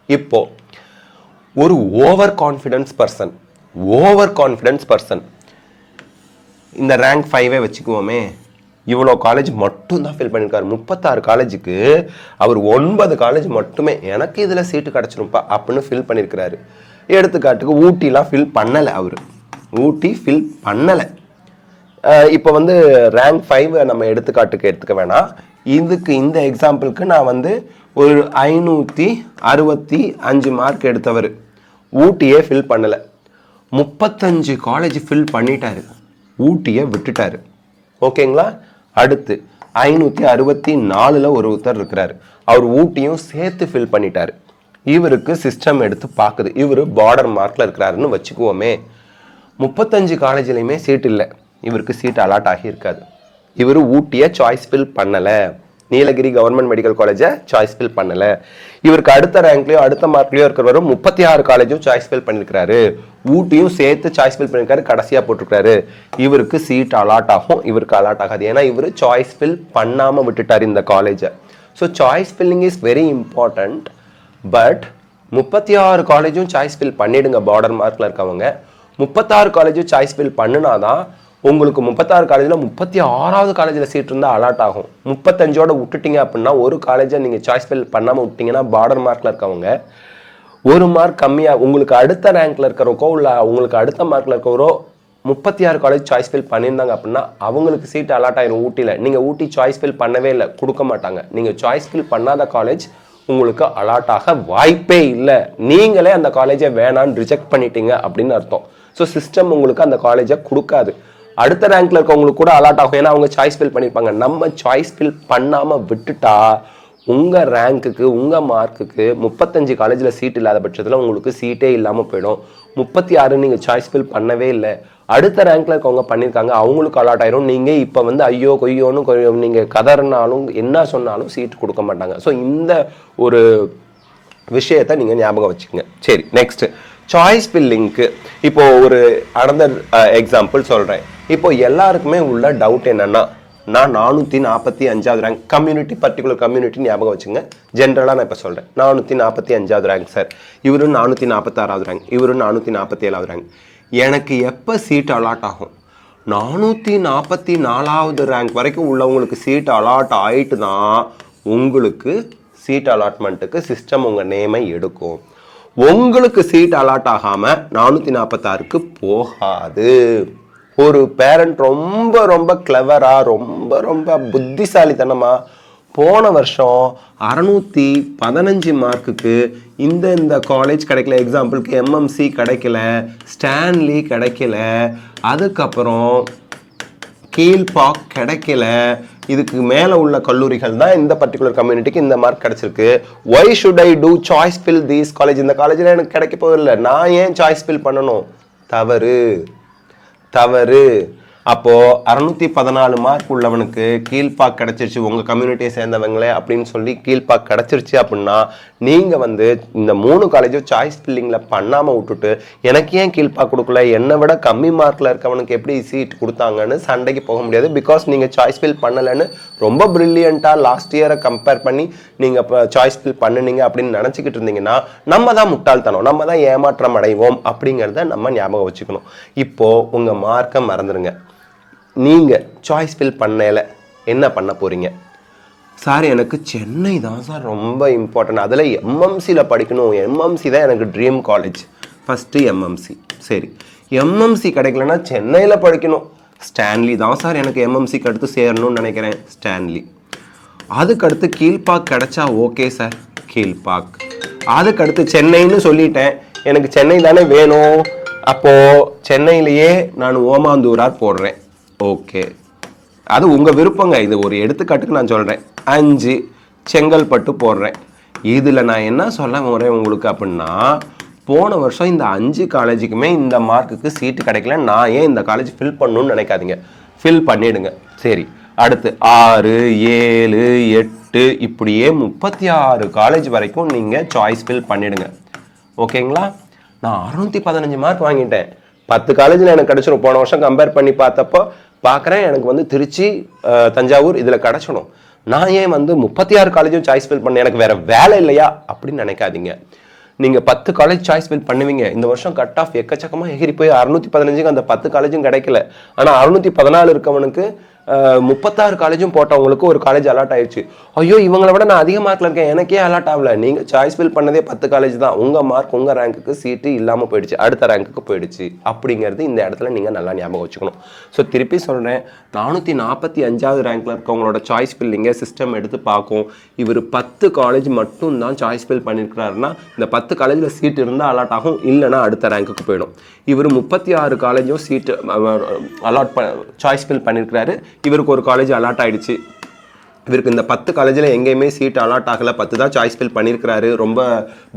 S1: இப்போ ஒரு ஓவர் கான்ஃபிடன்ஸ் பர்சன் இந்த ரேங்க் 5 வச்சுக்குவோமே, இவ்வளோ காலேஜ் மட்டும் தான் ஃபில் பண்ணியிருக்காரு. 36 காலேஜுக்கு அவர் 9 காலேஜ் மட்டுமே எனக்கு இதில் சீட்டு கிடச்சிருப்பா அப்படின்னு ஃபில் பண்ணியிருக்கிறாரு. எடுத்துக்காட்டுக்கு ஊட்டிலாம் ஃபில் பண்ணலை. அவர் ஊட்டி ஃபில் பண்ணலை. இப்போ வந்து ரேங்க் 5 நம்ம எடுத்துக்க வேணாம். இதுக்கு இந்த எக்ஸாம்பிளுக்கு நான் வந்து ஒரு 565 மார்க் எடுத்தவர் ஊட்டியே ஃபில் பண்ணலை. 35 காலேஜ் ஃபில் பண்ணிட்டாரு, ஊட்டியை விட்டுட்டாரு. ஓகேங்களா? அடுத்து 564ல் ஒருத்தர் இருக்கிறாரு. அவர் ஊட்டியும் சேர்த்து ஃபில் பண்ணிட்டாரு. இவருக்கு சிஸ்டம் எடுத்து பார்க்குது. இவர் பார்டர் மார்க்கில் இருக்கிறாருன்னு வச்சுக்குவோமே. 35 காலேஜ்லையுமே சீட் இல்லை. இவருக்கு சீட் அலாட் ஆகியிருக்காது. இவர் ஊட்டியை சாய்ஸ் ஃபில் பண்ணலை. நீலகிரி கவர்மெண்ட் மெடிக்கல் காலேஜை சாய்ஸ் ஃபில் பண்ணலை. இவருக்கு அடுத்த ரேங்க்லையோ அடுத்த மார்க்லையோ இருக்கிறவரும் 36 காலேஜும் சாய்ஸ் ஃபில் பண்ணியிருக்காரு. ஊட்டியும் சேர்த்து சாய்ஸ் ஃபில் பண்ணியிருக்காரு, கடைசியாக போட்டிருக்காரு. இவருக்கு சீட் அலாட் ஆகும், இவருக்கு அலாட் ஆகாது. ஏன்னா இவர் சாய்ஸ் ஃபில் பண்ணாமல் விட்டுட்டார் இந்த காலேஜை. So choice filling is very important. But 36 காலேஜும் சாய்ஸ் ஃபில் பண்ணிடுங்க. பார்டர் மார்க்கில் இருக்கவங்க 36 காலேஜும் சாய்ஸ் ஃபில் பண்ணினாதான் உங்களுக்கு 36 காலேஜில் 36வது காலேஜில் சீட் இருந்தால் அலாட் ஆகும். 35ஓட விட்டுட்டீங்க அப்படின்னா ஒரு காலேஜை நீங்கள் சாய்ஸ் ஃபில் பண்ணாமல் விட்டிங்கன்னா பார்டர் மார்க்கில் இருக்கவங்க ஒரு மார்க் கம்மியாக உங்களுக்கு அடுத்த ரேங்க்கில் இருக்கிறவக்கோ இல்லை உங்களுக்கு அடுத்த மார்க்கில் இருக்கிறவரோ 36 காலேஜ் சாய்ஸ் ஃபில் பண்ணியிருந்தாங்க அப்படின்னா அவங்களுக்கு சீட் அலாட் ஆகிடும் ஊட்டியில். நீங்கள் ஊட்டி சாய்ஸ் ஃபில் பண்ணவே இல்லை, கொடுக்க மாட்டாங்க. நீங்கள் சாய்ஸ் ஃபில் பண்ணாத காலேஜ் உங்களுக்கு அலாட் ஆக வாய்ப்பே இல்லை. நீங்களே அந்த காலேஜை வேணான்னு ரிஜெக்ட் பண்ணிட்டீங்க அப்படின்னு அர்த்தம். ஸோ சிஸ்டம் உங்களுக்கு அந்த காலேஜை கொடுக்காது. அடுத்த ரேங்க்ல இருக்கவங்களுக்கு கூட அலாட் ஆகும், ஏன்னா அவங்க சாய்ஸ் ஃபில் பண்ணியிருப்பாங்க. நம்ம சாய்ஸ் ஃபில் பண்ணாமல் விட்டுட்டா உங்கள் ரேங்க்குக்கு உங்கள் மார்க்குக்கு 35 காலேஜில் சீட் இல்லாத பட்சத்தில் உங்களுக்கு சீட்டே இல்லாமல் போயிடும். 36 நீங்கள் சாய்ஸ் ஃபில் பண்ணவே இல்லை, அடுத்த ரேங்க்ல இருக்கவங்க பண்ணியிருக்காங்க, அவங்களுக்கு அலாட் ஆயிரும். நீங்கள் இப்போ வந்து ஐயோ கொய்யோன்னு நீங்கள் கதறினாலும் என்ன சொன்னாலும் சீட் கொடுக்க மாட்டாங்க. ஸோ இந்த ஒரு விஷயத்தை நீங்கள் ஞாபகம் வச்சுக்கோங்க. சரி, நெக்ஸ்ட் சாய்ஸ் ஃபில்லிங்க்கு இப்போ ஒரு அனதர் எக்ஸாம்பிள் சொல்கிறேன். இப்போ எல்லாருக்குமே உள்ள டவுட் என்னன்னா, நான் 445வது ரேங்க் கம்யூனிட்டி, பர்டிகுலர் கம்யூனிட்டி ஞாபகம் வச்சுங்க. ஜென்ரலாக நான் இப்போ சொல்கிறேன். 445வது ரேங்க் சார், இவரு 446வது ரேங்க், இவரு 447வது ரேங்க். எனக்கு எப்போ சீட் அலாட் ஆகும்? 444வது ரேங்க் வரைக்கும் உள்ளவங்களுக்கு சீட் அலாட் ஆகிட்டு தான் உங்களுக்கு சீட் அலாட்மெண்ட்டுக்கு சிஸ்டம் உங்கள் நேமை எடுக்கும். உங்களுக்கு சீட் அலாட் ஆகாமல் 446க்கு போகாது. ஒரு பேரண்ட் ரொம்ப ரொம்ப கிளவராக ரொம்ப ரொம்ப புத்திசாலித்தனமாக போன வருஷம் 615 மார்க்குக்கு இந்த காலேஜ் கிடைக்கல, எக்ஸாம்பிளுக்கு எம்எம்சி கிடைக்கல, ஸ்டான்லி கிடைக்கல, அதுக்கப்புறம் கீழ்பாக் கிடைக்கல, இதுக்கு மேலே உள்ள கல்லூரிகள் தான் இந்த பர்டிகுலர் கம்யூனிட்டிக்கு இந்த மார்க் கிடைச்சிருக்கு. Why should I do choice fill these college? இந்த காலேஜில் எனக்கு கிடைக்க போதில்லை, நான் ஏன் சாய்ஸ் ஃபில் பண்ணணும்? தவறு தவறு. அப்போது 614 மார்க் உள்ளவனுக்கு கீழ்பாக் கிடச்சிருச்சு, உங்கள் கம்யூனிட்டியை சேர்ந்தவங்களே அப்படின்னு சொல்லி கீழ்பாக் கிடச்சிருச்சு அப்படின்னா நீங்கள் வந்து இந்த 3 காலேஜும் சாய்ஸ் ஃபில்லிங்கில் பண்ணாமல் விட்டுட்டு எனக்கு ஏன் கீழ்பாக் கொடுக்கல, என்னை விட கம்மி மார்க்கில் இருக்கவனுக்கு எப்படி சீட் கொடுத்தாங்கன்னு சண்டைக்கு போக முடியாது. பிகாஸ் நீங்கள் சாய்ஸ் ஃபில் பண்ணலைன்னு ரொம்ப ப்ரில்லியண்ட்டாக லாஸ்ட் இயரை கம்பேர் பண்ணி நீங்கள் இப்போ சாய்ஸ் ஃபில் பண்ணுனீங்க அப்படின்னு நினச்சிக்கிட்டு இருந்தீங்கன்னா நம்ம தான் முட்டாள்தனம், நம்ம தான் ஏமாற்றம் அடைவோம் அப்படிங்கிறத நம்ம ஞாபகம் வச்சுக்கணும். இப்போது உங்கள் மார்க்கை மறந்துடுங்க. நீங்கள் சாய்ஸ் ஃபில் பண்ணல என்ன பண்ண போகிறீங்க? சார் எனக்கு சென்னை தான் சார் ரொம்ப இம்பார்ட்டன்ட், அதில் எம்எம்சியில் படிக்கணும், எம்எம்சி தான் எனக்கு ட்ரீம் காலேஜ். First MMC. சரி, எம்எம்சி கிடைக்கலன்னா சென்னையில் படிக்கணும். ஸ்டான்லி தான் சார் எனக்கு எம்எம்சிக்கு அடுத்து சேரணும்னு நினைக்கிறேன். ஸ்டான்லி. அதுக்கடுத்து கீழ்பாக் கிடைச்சா ஓகே சார், கீழ்பாக். அதுக்கடுத்து சென்னைன்னு சொல்லிட்டேன், எனக்கு சென்னை தானே வேணும், அப்போது சென்னையிலேயே நான் ஓமாந்தூரார் போடுறேன். ஓகே, அது உங்கள் விருப்பங்க, இது ஒரு எடுத்துக்காட்டுக்கு நான் சொல்கிறேன். 5 செங்கல்பட்டு போடுறேன். இதில் நான் என்ன சொல்ல வரேன் உங்களுக்கு அப்படின்னா, போன வருஷம் இந்த 5 காலேஜுக்குமே இந்த மார்க்குக்கு சீட்டு கிடைக்கல, நான் ஏன் இந்த காலேஜ் ஃபில் பண்ணணும்னு நினைக்காதீங்க, ஃபில் பண்ணிவிடுங்க. சரி, அடுத்து 6, 7, 8 இப்படியே 36 காலேஜ் வரைக்கும் நீங்கள் சாய்ஸ் ஃபில் பண்ணிவிடுங்க. ஓகேங்களா? நான் 615 மார்க் வாங்கிட்டேன், 10 காலேஜில் எனக்கு கிடச்சிடும். போன வருஷம் கம்பேர் பண்ணி பார்த்தப்போ பார்க்குறேன் எனக்கு வந்து திருச்சி, தஞ்சாவூர் இதில் கிடச்சிடும். நான் ஏன் வந்து 36 காலேஜும் சாய்ஸ் ஃபில் பண்ணேன், எனக்கு வேறு வேலை இல்லையா அப்படின்னு நினைக்காதீங்க. நீங்கள் 10 காலேஜ் சாய்ஸ் ஃபில் பண்ணுவீங்க. இந்த வருஷம் கட் ஆஃப் எக்கச்சக்கமாக எகிரி போய் 615க்கு அந்த 10 காலேஜும் கிடைக்கல. ஆனால் 614 இருக்கவனுக்கு 36 காலேஜும் போட்டவங்களுக்கு ஒரு காலேஜ் அலாட் ஆயிடுச்சு. ஐயோ, இவங்களை விட நான் அதிக மார்க்கில் இருக்கேன், எனக்கே அலாட் ஆகல. நீங்கள் சாய்ஸ் ஃபில் பண்ணதே 10 காலேஜ் தான், உங்கள் மார்க் உங்கள் ரேங்க்குக்கு சீட்டு இல்லாமல் போயிடுச்சு, அடுத்த ரேங்க்குக்கு போயிடுச்சு. அப்படிங்கிறது இந்த இடத்துல நீங்கள் நல்லா ஞாபகம் வச்சுக்கணும். ஸோ திருப்பி சொல்கிறேன், 445வது ரேங்க்கில் இருக்கவங்களோட சாய்ஸ் ஃபில்லிங்கை சிஸ்டம் எடுத்து பார்க்கும். இவர் 10 காலேஜ் மட்டும் தான் சாய்ஸ் ஃபில் பண்ணியிருக்கிறாருன்னா இந்த 10 காலேஜில் சீட் இருந்தால் அலாட் ஆகும், இல்லைனா அடுத்த ரேங்க்குக்கு போயிடும். இவர் 36 காலேஜும் சீட்டு அலாட் சாய்ஸ் ஃபில் பண்ணியிருக்கிறாரு, இவருக்கு ஒரு காலேஜ் அலாட் ஆயிடுச்சு. இவருக்கு இந்த 10 காலேஜில் எங்கேயுமே சீட் அலாட் ஆகலை, 10 தான் சாய்ஸ் ஃபில் பண்ணியிருக்கிறாரு. ரொம்ப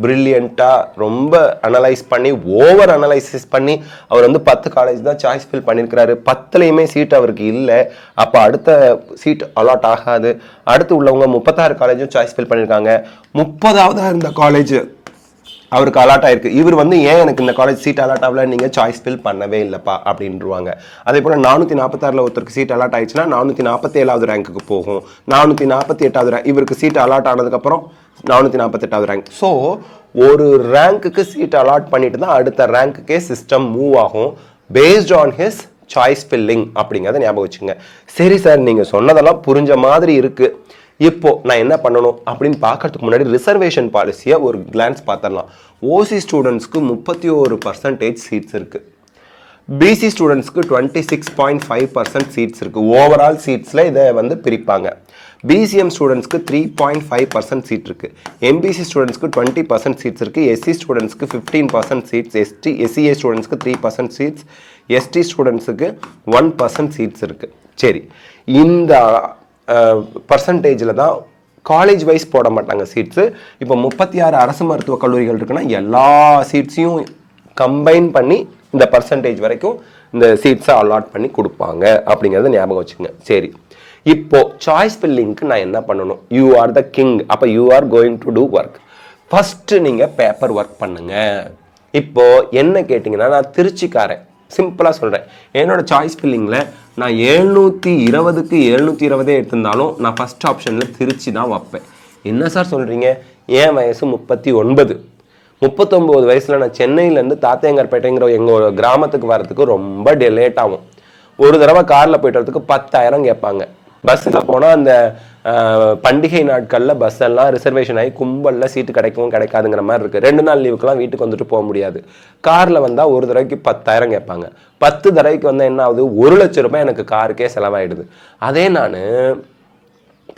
S1: ப்ரில்லியண்ட்டாக ரொம்ப அனலைஸ் பண்ணி ஓவர் அனலைசிஸ் பண்ணி அவர் வந்து 10 காலேஜ் தான் சாய்ஸ் ஃபில் பண்ணியிருக்கிறாரு. 10லையுமே சீட் அவருக்கு இல்லை, அப்போ அடுத்த சீட் அலாட் ஆகாது. அடுத்து உள்ளவங்க 36 காலேஜும் சாய்ஸ் ஃபில் பண்ணியிருக்காங்க, 30ஆவதாக இருந்த காலேஜ் அவருக்கு அலாட் ஆயிருக்கு. இவர் வந்து ஏன் எனக்கு இந்த காலேஜ் சீட் அலாட் ஆகல, நீங்கள் சாய்ஸ் ஃபில் பண்ணவே இல்லைப்பா அப்படின்ருவாங்க. அதே போல் 446 ஒருத்தருக்கு சீட் அலாட் ஆயிடுச்சுன்னா 447வது ரேங்க்குக்கு போகும். 448வது ரேங்க், இவருக்கு சீட் அலாட் ஆனதுக்கப்புறம் 448வது ரேங்க். ஸோ ஒரு ரேங்க்குக்கு சீட் அலாட் பண்ணிட்டு தான் அடுத்த ரேங்க்குக்கே சிஸ்டம் மூவ் ஆகும், based on his choice filling அப்படிங்கிறத ஞாபகம் வச்சுங்க. சரி சார், நீங்கள் சொன்னதெல்லாம் புரிஞ்ச மாதிரி இருக்குது, இப்போ நான் என்ன பண்ணணும் அப்படின்னு பார்க்கறதுக்கு முன்னாடி ரிசர்வேஷன் பாலிசியை ஒரு கிளான்ஸ் பார்த்துடலாம். ஓசி ஸ்டூடெண்ட்ஸ்க்கு 31% சீட்ஸ் இருக்குது, பிசி ஸ்டூடெண்ட்ஸ்க்கு 26.5% சீட்ஸ் இருக்குது. ஓவரால் சீட்ஸில் இதை வந்து பிரிப்பாங்க. பிசிஎம் ஸ்டூடெண்ட்ஸ்க்கு 3.5% சீட் இருக்குது, எம்பிசி ஸ்டூடெண்ட்ஸ்க்கு 20% சீட்ஸ் இருக்குது, எஸ்சி ஸ்டூடெண்ட்ஸ்க்கு 15% சீட்ஸ், எஸ்சிஏ ஸ்டூடெண்ட்ஸ்க்கு 3% சீட்ஸ், எஸ்டி ஸ்டூடெண்ட்ஸுக்கு 1% சீட்ஸ் இருக்குது. சரி, இந்த பர்சன்டேஜில் தான் காலேஜ் வைஸ் போட மாட்டாங்க சீட்ஸு. இப்போ 36 அரசு மருத்துவக் கல்லூரிகள் இருக்குன்னா எல்லா சீட்ஸையும் கம்பைன் பண்ணி இந்த பர்சன்டேஜ் வரைக்கும் இந்த சீட்ஸை அலாட் பண்ணி கொடுப்பாங்க அப்படிங்கிறத ஞாபகம் வச்சுங்க. சரி, இப்போ சாய்ஸ் ஃபில்லிங்க்கு நான் என்ன பண்ணணும்? யூ ஆர் த கிங், அப்போ you are going to do work. First நீங்கள் பேப்பர் ஒர்க் பண்ணுங்க. இப்போது என்ன கேட்டிங்கன்னா, நான் திருச்சிக்காரன், சிம்பிளாக சொல்கிறேன், என்னோட சாய்ஸ் ஃபில்லிங்கில் நான் 720க்கு 720 எடுத்திருந்தாலும் நான் ஃபஸ்ட் ஆப்ஷனில் திருச்சி தான் வைப்பேன். என்ன சார் சொல்கிறீங்க? என் வயசு 39, 39 வயசில் நான் சென்னையிலேருந்து தாத்தையங்கார்பேட்டைங்கிற எங்கள் கிராமத்துக்கு வரதுக்கு ரொம்ப லேட் ஆகும். ஒரு தடவை காரில் போய்ட்டு வரதுக்கு 10,000 கேட்பாங்க. பஸ்ஸில் போனால் அந்த பண்டிகை நாட்களில் பஸ் எல்லாம் ரிசர்வேஷன் ஆகி கும்பலில் சீட்டு கிடைக்கவும் கிடைக்காதுங்கிற மாதிரி இருக்குது. 2 நாள் லீவுக்கெல்லாம் வீட்டுக்கு வந்துட்டு போக முடியாது. காரில் வந்தால் ஒரு தடவைக்கு 10,000 கேட்பாங்க. 10 தடவைக்கு வந்தால் என்ன ஆகுது? 1,00,000 ரூபாய் எனக்கு காருக்கே செலவாயிடுது. அதே நான்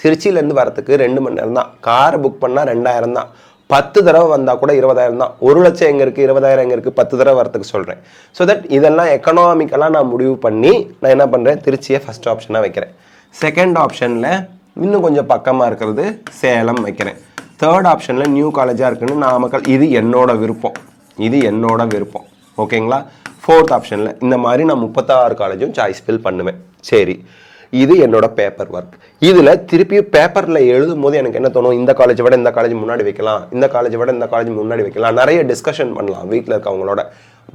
S1: திருச்சியிலேருந்து வரத்துக்கு 2 மணி நேரம் தான். காரை புக் பண்ணால் 2000 தான். 10 தடவை வந்தால் கூட 20,000 தான். 1 லட்சம் எங்கே இருக்குது, 20,000 எங்கே இருக்குது, 10 தடவை வரத்துக்கு சொல்கிறேன். ஸோ தட் இதெல்லாம் எக்கனாமிக்கலாக நான் முடிவு பண்ணி நான் என்ன பண்ணுறேன், திருச்சியை ஃபஸ்ட் ஆப்ஷனாக வைக்கிறேன். செகண்ட் ஆப்ஷனில் இன்னும் கொஞ்சம் பக்கமாக இருக்கிறது சேலம் வைக்கிறேன். தேர்ட் ஆப்ஷனில் நியூ காலேஜாக இருக்குன்னு நாமக்கல். இது என்னோட விருப்பம். ஓகேங்களா? ஃபோர்த் ஆப்ஷனில் இந்த மாதிரி நான் 36 காலேஜும் சாய்ஸ் ஃபில் பண்ணுவேன். சரி, இது என்னோட பேப்பர் ஒர்க். இதில் திருப்பி பேப்பரில் எழுதும் போது எனக்கு என்ன தோணும், இந்த காலேஜை விட இந்த காலேஜ் முன்னாடி வைக்கலாம், இந்த காலேஜை விட இந்த காலேஜ் முன்னாடி வைக்கலாம், நிறைய டிஸ்கஷன் பண்ணலாம் வீட்டில் இருக்கவங்களோட.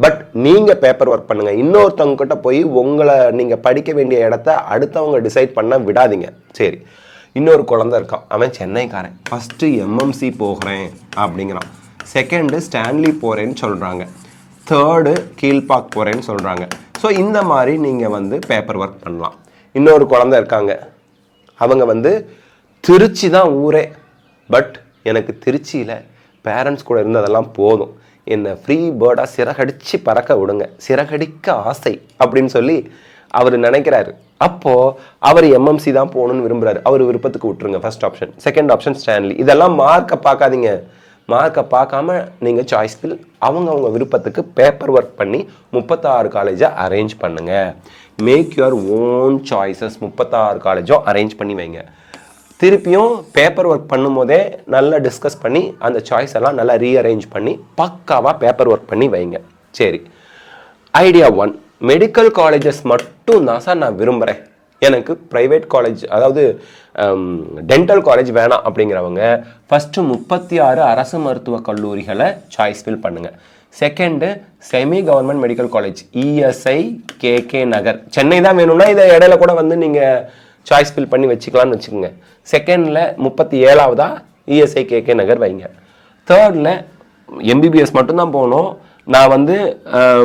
S1: பட் நீங்கள் பேப்பர் ஒர்க் பண்ணுங்கள். இன்னொருத்தவங்க கிட்ட போய் உங்களை நீங்கள் படிக்க வேண்டிய இடத்த அடுத்தவங்க டிசைட் பண்ண விடாதீங்க. சரி, இன்னொரு குழந்தை இருக்கான், அவன் சென்னைக்காரன். ஃபஸ்ட்டு எம்எம்சி போகிறேன் அப்படிங்கிறான், செகண்டு ஸ்டான்லி போகிறேன்னு சொல்கிறாங்க, தேர்டு கீழ்பாக் போகிறேன்னு சொல்கிறாங்க. ஸோ இந்த மாதிரி நீங்கள் வந்து பேப்பர் ஒர்க் பண்ணலாம். இன்னொரு குழந்தை இருக்காங்க, அவங்க திருச்சி தான் ஊரே, பட் எனக்கு திருச்சியில் பேரண்ட்ஸ் கூட இருந்ததெல்லாம் போதும், என்னை ஃப்ரீ பேர்டாக சிறகடிச்சு பறக்க விடுங்க, சிறகடிக்க ஆசை அப்படின்னு சொல்லி அவர் நினைக்கிறாரு. அப்போது அவர் எம்எம்சி தான் போகணுன்னு விரும்புகிறாரு. அவர் விருப்பத்துக்கு விட்டுருங்க. First option. Second option Stanley. இதெல்லாம் மார்க்கை பார்க்காதீங்க. மார்க்கை பார்க்காம நீங்கள் சாய்ஸ் ஃபில் அவங்க விருப்பத்துக்கு பேப்பர் ஒர்க் பண்ணி 36 காலேஜை அரேஞ்ச் பண்ணுங்கள். Make your own choices. 36 காலேஜும் அரேஞ்ச் பண்ணி வைங்க. திருப்பியும் பேப்பர் ஒர்க் பண்ணும்போதே நல்லா டிஸ்கஸ் பண்ணி அந்த சாய்ஸ் எல்லாம் நல்லா ரீஅரேஞ்ச் பண்ணி பக்காவாக பேப்பர் ஒர்க் பண்ணி வைங்க. சரி, ஐடியா 1, மெடிக்கல் காலேஜஸ் மட்டும் தான் சார் நான் விரும்புகிறேன், எனக்கு ப்ரைவேட் காலேஜ் அதாவது டென்டல் காலேஜ் வேணாம் அப்படிங்கிறவங்க ஃபஸ்ட்டு 36 அரசு மருத்துவக் கல்லூரிகளை சாய்ஸ் ஃபில் பண்ணுங்கள். Second semi government medical college ESI KK Nagar. Chennai தான் வேணும்னா இதை இடையில கூட நீங்கள் சாய்ஸ் ஃபில் பண்ணி வச்சுக்கலான்னு வச்சுக்கோங்க. செகண்டில் 37ஆவதா இஎஸ்ஐ கேகே நகர் வைங்க. தேர்டில் எம்பிபிஎஸ் மட்டும்தான் போகணும், நான்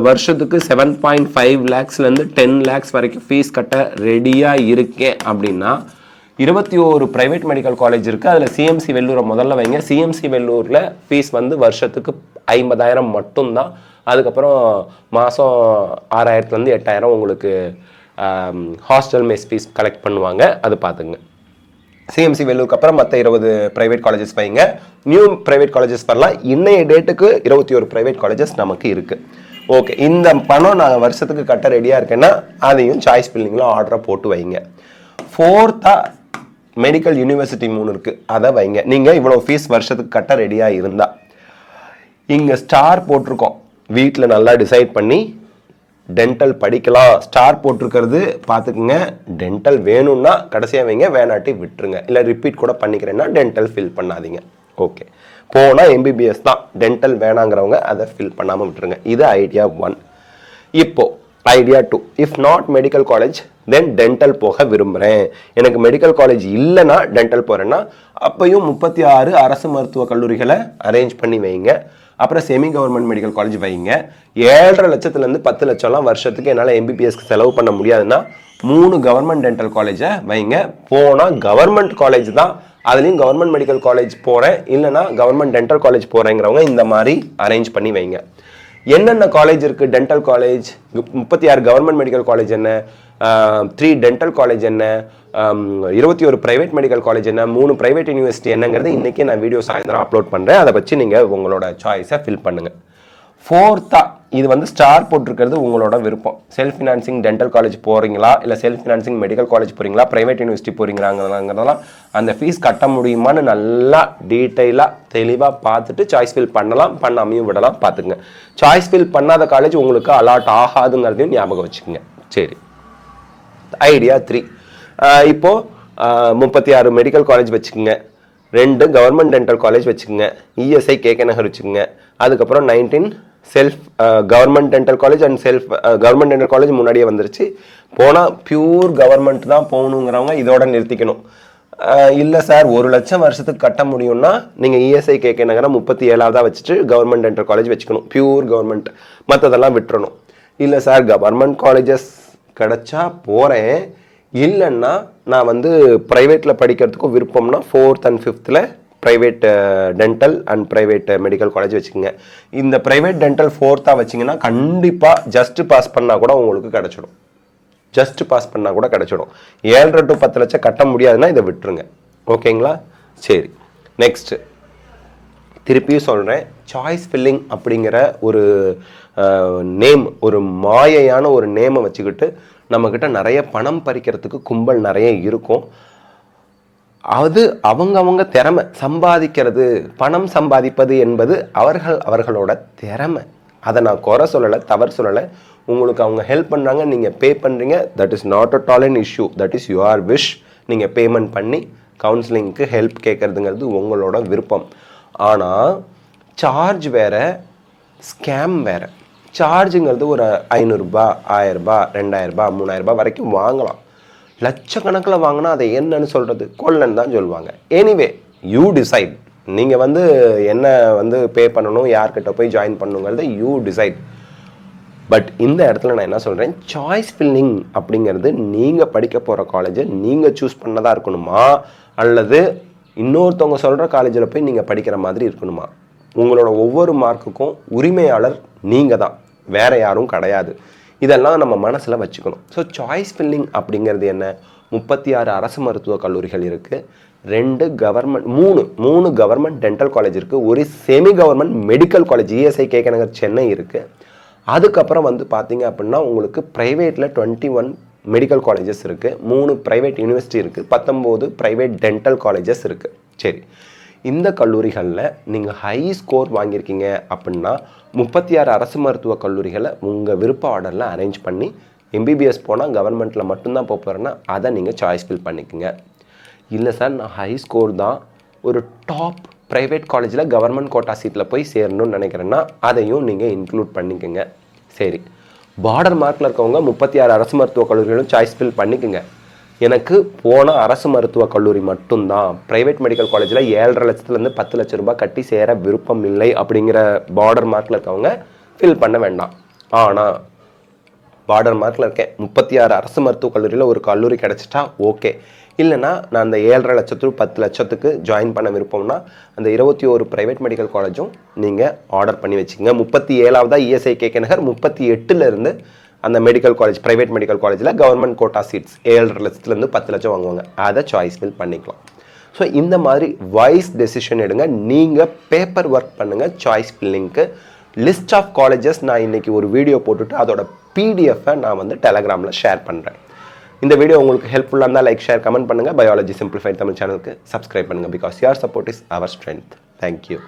S1: வருஷத்துக்கு 7.5 lakhsலேருந்து 10 lakhs வரைக்கும் ஃபீஸ் கட்ட ரெடியாக இருக்கேன் அப்படின்னா 21 ப்ரைவேட் மெடிக்கல் காலேஜ் இருக்குது. அதில் சிஎம்சி வெள்ளூரை முதல்ல வைங்க. சிஎம்சி வெள்ளூரில் ஃபீஸ் வருஷத்துக்கு 50,000 மட்டும்தான். அதுக்கப்புறம் மாதம் 6,000லேருந்து 8,000 உங்களுக்கு ஹாஸ்டல் மெஸ் ஃபீஸ் கலெக்ட் பண்ணுவாங்க, அது பார்த்துங்க. சிஎம்சி வெள்ளூருக்கு அப்புறம் மற்ற 20 ப்ரைவேட் காலேஜஸ் வைங்க. நியூ ப்ரைவேட் காலேஜஸ் வரலாம். இன்னைய டேட்டுக்கு 21 ப்ரைவேட் காலேஜஸ் நமக்கு இருக்குது. ஓகே, இந்த பணம் நான் வருஷத்துக்கு கட்ட ரெடியாக இருக்கேன்னா அதையும் சாய்ஸ் ஃபில்லிங்கில் ஆர்டரை போட்டு வைங்க. ஃபோர்த்தாக மெடிக்கல் யூனிவர்சிட்டி 3 இருக்குது, அதை வைங்க. நீங்கள் இவ்வளோ ஃபீஸ் வருஷத்துக்கு கட்ட ரெடியாக இருந்தால் இங்கே ஸ்டார் போட்டிருக்கோம், வீட்டில் நல்லா டிசைட் பண்ணி டென்டல் படிக்கலாம். ஸ்டார் போட்டிருக்கிறது பார்த்துக்குங்க. டென்டல் வேணும்னா கடைசியாக வைங்க, வேணாட்டி விட்டுருங்க. இல்லை ரிப்பீட் கூட பண்ணிக்கிறேன்னா டென்டல் ஃபில் பண்ணாதீங்க. ஓகே, போனால் எம்பிபிஎஸ் தான். டென்டல் வேணாங்கிறவங்க அதை ஃபில் பண்ணாமல் விட்டுருங்க. இது ஐடியா 1. இப்போது idea 2, if not medical college then dental போக விரும்புகிறேன், எனக்கு மெடிக்கல் காலேஜ் இல்லைன்னா டென்டல் போகிறேன்னா அப்பையும் 36 அரசு மருத்துவக் கல்லூரிகளை அரேஞ்ச் பண்ணி வைங்க. அப்புறம் செமி கவர்மெண்ட் மெடிக்கல் காலேஜ் வைங்க. 7.5 லட்சத்துலேருந்து 10 லட்சம்லாம் வருஷத்துக்கு என்னால் எம்பிபிஎஸ்க்கு செலவு பண்ண முடியாதுன்னா 3 கவர்மெண்ட் டென்டல் காலேஜை வைங்க. போனால் கவர்மெண்ட் காலேஜ் தான், அதுலேயும் கவர்மெண்ட் மெடிக்கல் காலேஜ் போகிறேன் இல்லைனா கவர்மெண்ட் டென்டல் காலேஜ் போகிறேங்கிறவங்க இந்த மாதிரி அரேஞ்ச் பண்ணி வைங்க. என்னென்ன காலேஜ் இருக்குது, dental college 36 government medical college என்ன, 3 டென்டல் காலேஜ் என்ன, 21 ப்ரைவேட் மெடிக்கல் காலேஜ் என்ன, 3 ப்ரைவேட் யூனிவர்சிட்டி என்னங்கிறது இன்றைக்கி நான் வீடியோ சாயந்தரம் அப்லோட் பண்ணுறேன். அதை வச்சு நீங்கள் உங்களோட சாய்ஸை ஃபில் பண்ணுங்கள். ஃபோர்த்தாக இது ஸ்டார் போட்டிருக்கிறது உங்களோட விருப்பம். செல்ஃப் ஃபினான்சிங் டென்டல் காலேஜ் போகிறீங்களா, இல்லை செல்ஃப் ஃபினான்சிங் மெடிக்கல் காலேஜ் போகிறீங்களா, ப்ரைவேட் யூனிவர்சிட்டி போகிறீங்களாங்கிறதெல்லாம் அந்த ஃபீஸ் கட்ட முடியுமான்னு நல்லா டீட்டெயிலாக தெளிவாக பார்த்துட்டு சாய்ஸ் ஃபில் பண்ணலாம், பண்ணாமையும் விடலாம். பார்த்துக்குங்க. சாய்ஸ் ஃபில் பண்ணாத காலேஜ் உங்களுக்கு அலாட் ஆகாதுங்கிறதையும் ஞாபகம் வச்சுக்கோங்க. சரி, ஐடியா 3, இப்போது 36 மெடிக்கல் காலேஜ் வச்சுக்கோங்க, 2 கவர்மெண்ட் டென்டல் காலேஜ் வச்சுக்கோங்க, இஎஸ்ஐ கேகே நகர் வச்சுக்கோங்க, அதுக்கப்புறம் 19 self government dental college and self government dental college முன்னாடியே வந்துருச்சு. போனால் பியூர் கவர்மெண்ட் தான் போகணுங்கிறவங்க இதோட நிறுத்திக்கணும். இல்லை சார் 1 லட்சம் வருஷத்துக்கு கட்ட முடியும்னா நீங்கள் இஎஸ்ஐ கேகே நகரை 37ஆவதாக வச்சுட்டு கவர்மெண்ட் டென்டல் காலேஜ் வச்சுக்கணும், பியூர் கவர்மெண்ட். மற்றதெல்லாம் விட்டுறணும். இல்லை சார் கவர்மெண்ட் காலேஜஸ் கிடச்சா போகிறேன், இல்லைன்னா நான் ப்ரைவேட்டில் படிக்கிறதுக்கும் விருப்பம்னா 4th and 5th private dental and private medical college வச்சுக்கோங்க. இந்த ப்ரைவேட் டென்டல் 4th வச்சிங்கன்னா கண்டிப்பாக ஜஸ்ட் பாஸ் பண்ணால் கூட உங்களுக்கு கிடச்சிடும். ஜஸ்ட் பாஸ் பண்ணால் கூட கிடச்சிடும். 7.5 to 10 லட்சம் கட்ட முடியாதுன்னா இதை விட்டுருங்க. ஓகேங்களா? சரி, நெக்ஸ்ட்டு திருப்பியும் சொல்கிறேன், சாய்ஸ் ஃபில்லிங் அப்படிங்கிற ஒரு நேம், ஒரு மாயையான ஒரு நேமை வச்சுக்கிட்டு நம்மக்கிட்ட நிறைய பணம் பறிக்கிறதுக்கு கும்பல் நிறைய இருக்கும். அது அவங்க திறமை, சம்பாதிக்கிறது, பணம் சம்பாதிப்பது என்பது அவர்களோட திறமை. அதை நான் குறை சொல்லலை, தவறு சொல்லலை. உங்களுக்கு அவங்க ஹெல்ப் பண்ணுறாங்க, நீங்கள் பே பண்ணுறீங்க, that is not at all an issue, that is your wish. நீங்கள் பேமெண்ட் பண்ணி கவுன்சிலிங்க்கு ஹெல்ப் கேட்குறதுங்கிறது உங்களோட விருப்பம். ஆனால் சார்ஜ் வேறு, ஸ்கேம் வேறு. சார்ஜுங்கிறது ஒரு 500 ரூபா, 1000 ரூபா, 2000 ரூபா, 3000 ரூபா வரைக்கும் வாங்கலாம். லட்சக்கணக்கில் வாங்கினா அதை என்னன்னு சொல்கிறது, கொள்ளன்னு தான் சொல்லுவாங்க. Anyway you decide. நீங்கள் என்ன பே பண்ணணும், யார்கிட்ட போய் ஜாயின் பண்ணணுங்கிறத யூ டிசைட். பட் இந்த இடத்துல நான் என்ன சொல்கிறேன், சாய்ஸ் ஃபில்லிங் அப்படிங்கிறது நீங்கள் படிக்க போகிற காலேஜை நீங்கள் சூஸ் பண்ணதாக இருக்கணுமா, அல்லது இன்னொருத்தவங்க சொல்கிற காலேஜில் போய் நீங்கள் படிக்கிற மாதிரி இருக்கணுமா? உங்களோட ஒவ்வொரு மார்க்குக்கும் உரிமையாளர் நீங்கள் தான், வேறு யாரும் கிடையாது. இதெல்லாம் நம்ம மனசில் வச்சுக்கணும். ஸோ சாய்ஸ் ஃபில்லிங் அப்படிங்கிறது என்ன? 36 அரசு மருத்துவக் கல்லூரிகள் இருக்குது, 2 கவர்மெண்ட், 3 கவர்மெண்ட் டென்டல் காலேஜ் இருக்குது, ஒரு semi government medical college ESI KK Nagar Chennai இருக்குது. அதுக்கப்புறம் பார்த்தீங்க அப்படின்னா உங்களுக்கு ப்ரைவேட்டில் 21 மெடிக்கல் காலேஜஸ் இருக்குது, 3 ப்ரைவேட் யூனிவர்சிட்டி இருக்குது, 19 ப்ரைவேட் டென்டல் காலேஜஸ் இருக்குது. சரி, இந்த கல்லூரிகளில் நீங்கள் ஹை ஸ்கோர் வாங்கியிருக்கீங்க அப்படின்னா 36 அரசு மருத்துவக் கல்லூரிகளை உங்கள் விருப்ப ஆர்டரில் அரேஞ்ச் பண்ணி எம்பிபிஎஸ் போனால் கவர்மெண்ட்டில் மட்டும்தான் போகிறேன்னா அதை நீங்கள் சாய்ஸ் ஃபில் பண்ணிக்கோங்க. இல்லை சார், நான் ஹை ஸ்கோர் தான் ஒரு டாப் ப்ரைவேட் காலேஜில் கவர்மெண்ட் கோட்டா சீட்டில் போய் சேரணும்னு நினைக்கிறேன்னா அதையும் நீங்கள் இன்க்ளூட் பண்ணிக்கோங்க. சரி, பார்டர் மார்க்கில் இருக்கவங்க 36 அரசு மருத்துவக் கல்லூரிகளும் சாய்ஸ் ஃபில் பண்ணிக்கோங்க. எனக்கு போன அரசு மருத்துவக் கல்லூரி மட்டும்தான், ப்ரைவேட் மெடிக்கல் காலேஜில் 7.5 லட்சத்துலேருந்து 10 லட்ச ரூபாய் கட்டி சேர விருப்பம் இல்லை அப்படிங்கிற பார்டர் மார்க்கில் இருக்கவங்க ஃபில் பண்ண வேண்டாம். ஆனால் பார்டர் மார்க்கில் இருக்கேன், 36 அரசு மருத்துவக் கல்லூரியில் ஒரு கல்லூரி கிடச்சிட்டா ஓகே. இல்லைனா நான் அந்த 7.5 லட்சத்துக்கு 10 லட்சத்துக்கு ஜாயின் பண்ண விருப்பம்னா அந்த 21 ப்ரைவேட் மெடிக்கல் காலேஜும் நீங்கள் ஆர்டர் பண்ணி வச்சுக்கோங்க. 37ஆவதா இஎஸ்ஐ கேகே நகர், 38லேருந்து அந்த மெடிக்கல் காலேஜ், ப்ரைவேட் மெடிக்கல் காலேஜில் கவர்மெண்ட் கோட்டா சீட்ஸ் 7.5 லட்சத்துலேருந்து 10 லட்சம் வாங்குவாங்க, அதை சாய்ஸ் ஃபில் பண்ணிக்கலாம். ஸோ இந்த மாதிரி வைஸ் டெசிஷன் எடுங்க. நீங்கள் பேப்பர் ஒர்க் பண்ணுங்கள் சாய்ஸ் ஃபில்லிங்க்கு. லிஸ்ட் ஆஃப் காலேஜஸ் நான் இன்றைக்கி ஒரு வீடியோ போட்டுட்டு அதோட பிடிஎஃப்பை நான் டெலகிராமில் ஷேர் பண்ணுறேன். இந்த வீடியோ உங்களுக்கு ஹெல்ப்ஃபுல்லாக இருந்தால் லைக், ஷேர், கமெண்ட் பண்ணுங்கள். பயாலஜி சிம்பிளிஃபைட் தமிழ் சேனலுக்கு சப்ஸ்கிரைப் பண்ணுங்கள். Because your support is our strength. Thank you.